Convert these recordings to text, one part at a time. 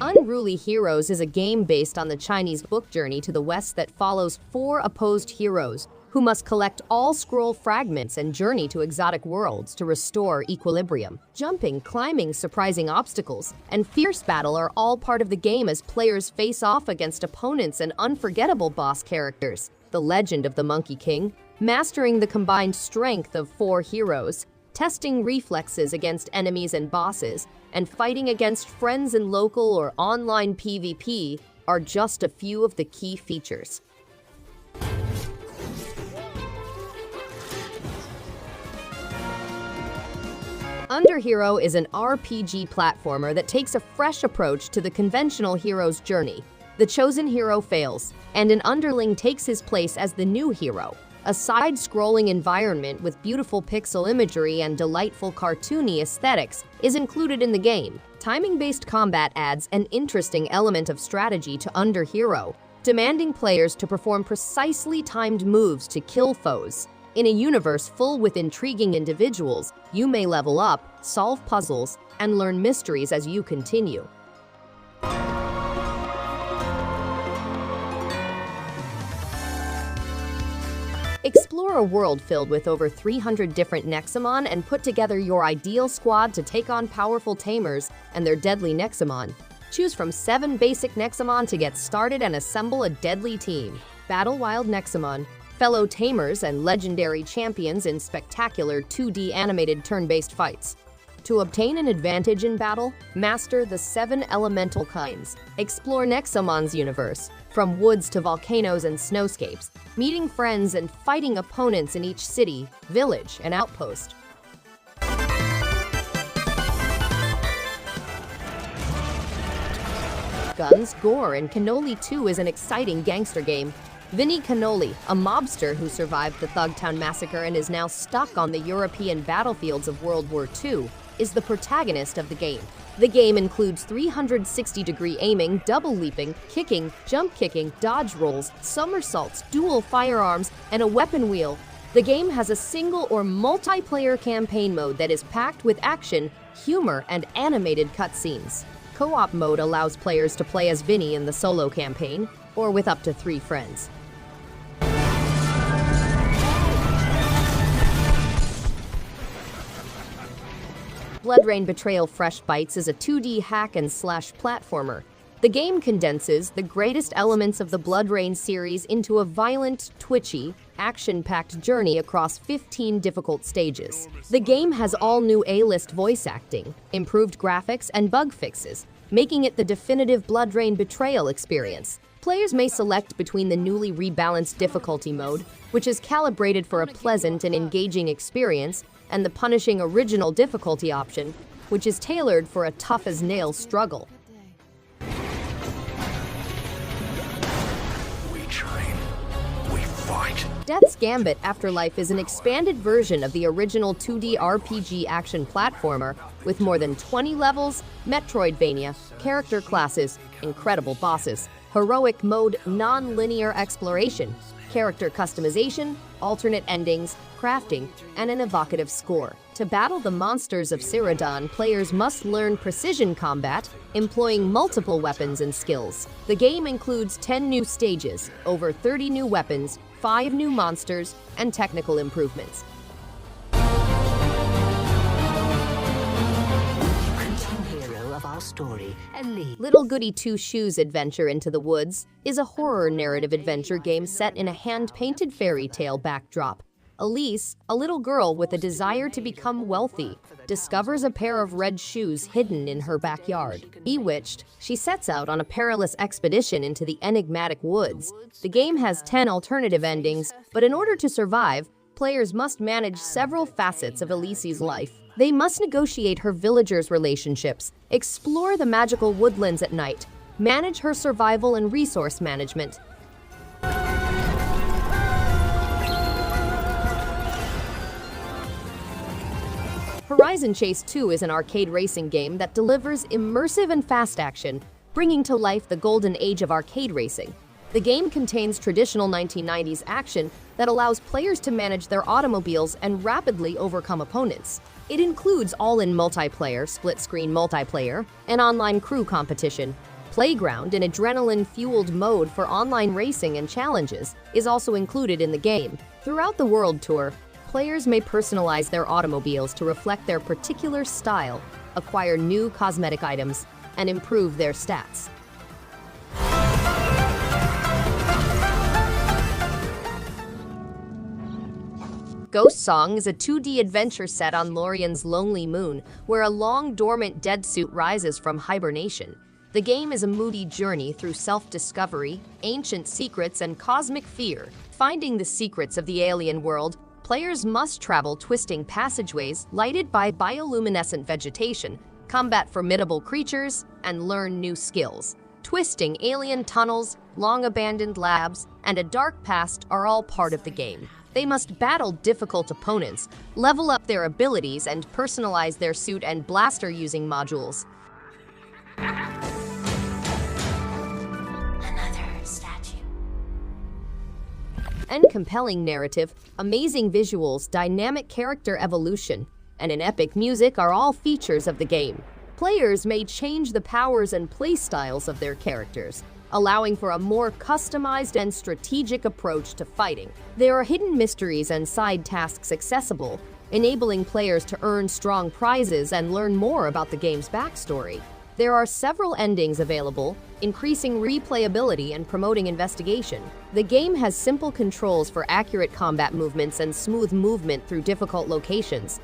Unruly Heroes is a game based on the Chinese book Journey to the West that follows four opposed heroes who must collect all scroll fragments and journey to exotic worlds to restore equilibrium. Jumping, climbing, surprising obstacles, and fierce battle are all part of the game as players face off against opponents and unforgettable boss characters. The Legend of the Monkey King, mastering the combined strength of four heroes, testing reflexes against enemies and bosses, and fighting against friends in local or online PvP are just a few of the key features. Underhero is an RPG platformer that takes a fresh approach to the conventional hero's journey. The chosen hero fails, and an underling takes his place as the new hero. A side-scrolling environment with beautiful pixel imagery and delightful cartoony aesthetics is included in the game. Timing-based combat adds an interesting element of strategy to Underhero, demanding players to perform precisely timed moves to kill foes. In a universe full with intriguing individuals, you may level up, solve puzzles, and learn mysteries as you continue. Explore a world filled with over 300 different Nexomon and put together your ideal squad to take on powerful tamers and their deadly Nexomon. Choose from 7 basic Nexomon to get started and assemble a deadly team. Battle wild Nexomon, fellow tamers and legendary champions in spectacular 2D animated turn-based fights. To obtain an advantage in battle, master the 7 elemental kinds. Explore Nexomon's universe, from woods to volcanoes and snowscapes, meeting friends and fighting opponents in each city, village, and outpost. Guns, Gore, and Cannoli 2 is an exciting gangster game. Vinny Cannoli, a mobster who survived the Thugtown massacre and is now stuck on the European battlefields of World War II, is the protagonist of the game. The game includes 360-degree aiming, double leaping, kicking, jump kicking, dodge rolls, somersaults, dual firearms, and a weapon wheel. The game has a single or multiplayer campaign mode that is packed with action, humor, and animated cutscenes. Co-op mode allows players to play as Vinny in the solo campaign, or with up to 3 friends. BloodRayne Betrayal Fresh Bites is a 2D hack-and-slash platformer. The game condenses the greatest elements of the BloodRayne series into a violent, twitchy, action-packed journey across 15 difficult stages. The game has all new A-list voice acting, improved graphics, and bug fixes, making it the definitive BloodRayne Betrayal experience. Players may select between the newly rebalanced difficulty mode, which is calibrated for a pleasant and engaging experience, and the punishing original difficulty option, which is tailored for a tough-as-nails struggle. We train, we fight. Death's Gambit Afterlife is an expanded version of the original 2D RPG action platformer with more than 20 levels, Metroidvania, character classes, incredible bosses, heroic mode, non-linear exploration, character customization, alternate endings, crafting, and an evocative score. To battle the monsters of Cyrodiil, players must learn precision combat, employing multiple weapons and skills. The game includes 10 new stages, over 30 new weapons, 5 new monsters, and technical improvements. Story and lead. Little Goody Two Shoes Adventure Into the Woods is a horror narrative adventure game set in a hand-painted fairy tale backdrop. Elise, a little girl with a desire to become wealthy, discovers a pair of red shoes hidden in her backyard. Bewitched, she sets out on a perilous expedition into the enigmatic woods. The game has 10 alternative endings, but in order to survive, players must manage several facets of Elise's life. They must negotiate her villagers' relationships, explore the magical woodlands at night, manage her survival and resource management. Horizon Chase 2 is an arcade racing game that delivers immersive and fast action, bringing to life the golden age of arcade racing. The game contains traditional 1990s action that allows players to manage their automobiles and rapidly overcome opponents. It includes all-in multiplayer, split-screen multiplayer, and online crew competition, Playground, an adrenaline-fueled mode for online racing and challenges, is also included in the game. Throughout the World Tour, players may personalize their automobiles to reflect their particular style, acquire new cosmetic items, and improve their stats. Ghost Song is a 2D adventure set on Lorien's lonely moon, where a long dormant dead suit rises from hibernation. The game is a moody journey through self-discovery, ancient secrets, and cosmic fear. Finding the secrets of the alien world, players must travel twisting passageways lighted by bioluminescent vegetation, combat formidable creatures, and learn new skills. Twisting alien tunnels, long-abandoned labs, and a dark past are all part of the game. They must battle difficult opponents, level up their abilities, and personalize their suit and blaster using modules. Another statue. And compelling narrative, amazing visuals, dynamic character evolution, and an epic music are all features of the game. Players may change the powers and playstyles of their characters, allowing for a more customized and strategic approach to fighting. There are hidden mysteries and side tasks accessible, enabling players to earn strong prizes and learn more about the game's backstory. There are several endings available, increasing replayability and promoting investigation. The game has simple controls for accurate combat movements and smooth movement through difficult locations.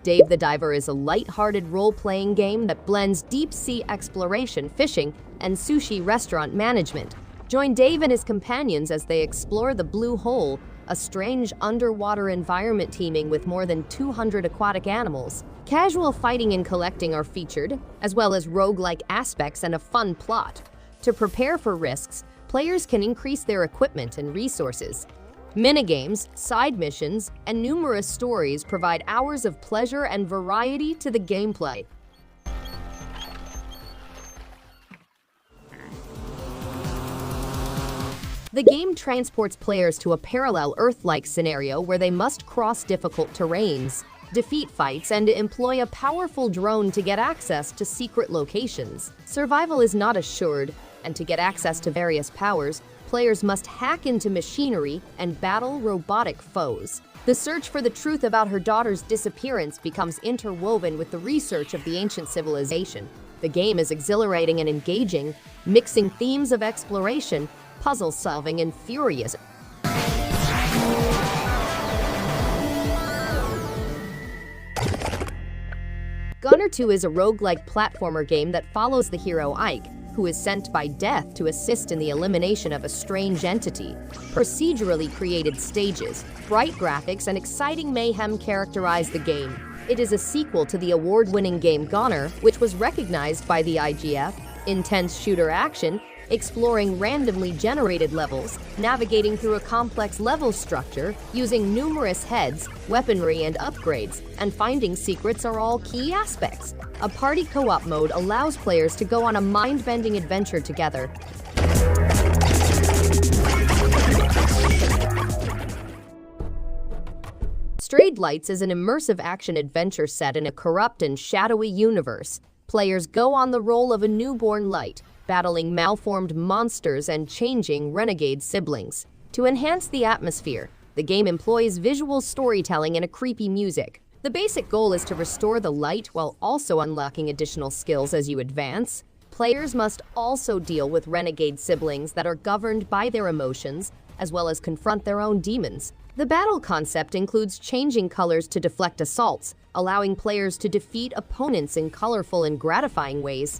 Dave the Diver is a light-hearted role-playing game that blends deep-sea exploration, fishing, and sushi restaurant management. Join Dave and his companions as they explore the Blue Hole, a strange underwater environment teeming with more than 200 aquatic animals. Casual fighting and collecting are featured, as well as roguelike aspects and a fun plot. To prepare for risks, players can increase their equipment and resources. Minigames, side missions, and numerous stories provide hours of pleasure and variety to the gameplay. The game transports players to a parallel Earth-like scenario where they must cross difficult terrains, defeat fights, and employ a powerful drone to get access to secret locations. Survival is not assured, and to get access to various powers, players must hack into machinery and battle robotic foes. The search for the truth about her daughter's disappearance becomes interwoven with the research of the ancient civilization. The game is exhilarating and engaging, mixing themes of exploration, puzzle solving, and furious. Gunner 2 is a roguelike platformer game that follows the hero Ike, who is sent by death to assist in the elimination of a strange entity. Procedurally created stages, bright graphics, and exciting mayhem characterize the game. It is a sequel to the award-winning game Gunner, which was recognized by the IGF. Intense shooter action, exploring randomly generated levels, navigating through a complex level structure, using numerous heads, weaponry, and upgrades, and finding secrets are all key aspects. A party co-op mode allows players to go on a mind-bending adventure together. Strayed Lights is an immersive action-adventure set in a corrupt and shadowy universe. Players go on the role of a newborn light, battling malformed monsters and changing renegade siblings. To enhance the atmosphere, the game employs visual storytelling and a creepy music. The basic goal is to restore the light while also unlocking additional skills as you advance. Players must also deal with renegade siblings that are governed by their emotions, as well as confront their own demons. The battle concept includes changing colors to deflect assaults, allowing players to defeat opponents in colorful and gratifying ways.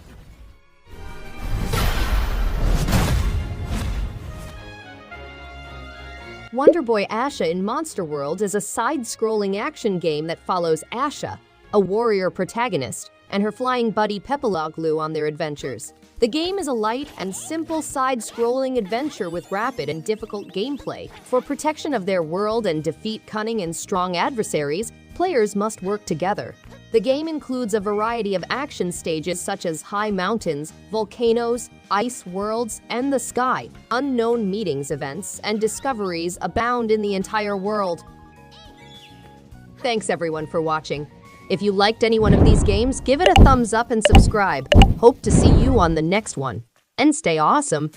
Wonder Boy Asha in Monster World is a side-scrolling action game that follows Asha, a warrior protagonist, and her flying buddy Pepaloglu on their adventures. The game is a light and simple side-scrolling adventure with rapid and difficult gameplay. For protection of their world and defeat cunning and strong adversaries, players must work together. The game includes a variety of action stages such as high mountains, volcanoes, ice worlds, and the sky. Unknown meetings, events, and discoveries abound in the entire world. Thanks everyone for watching. If you liked any one of these games, give it a thumbs up and subscribe. Hope to see you on the next one. And stay awesome.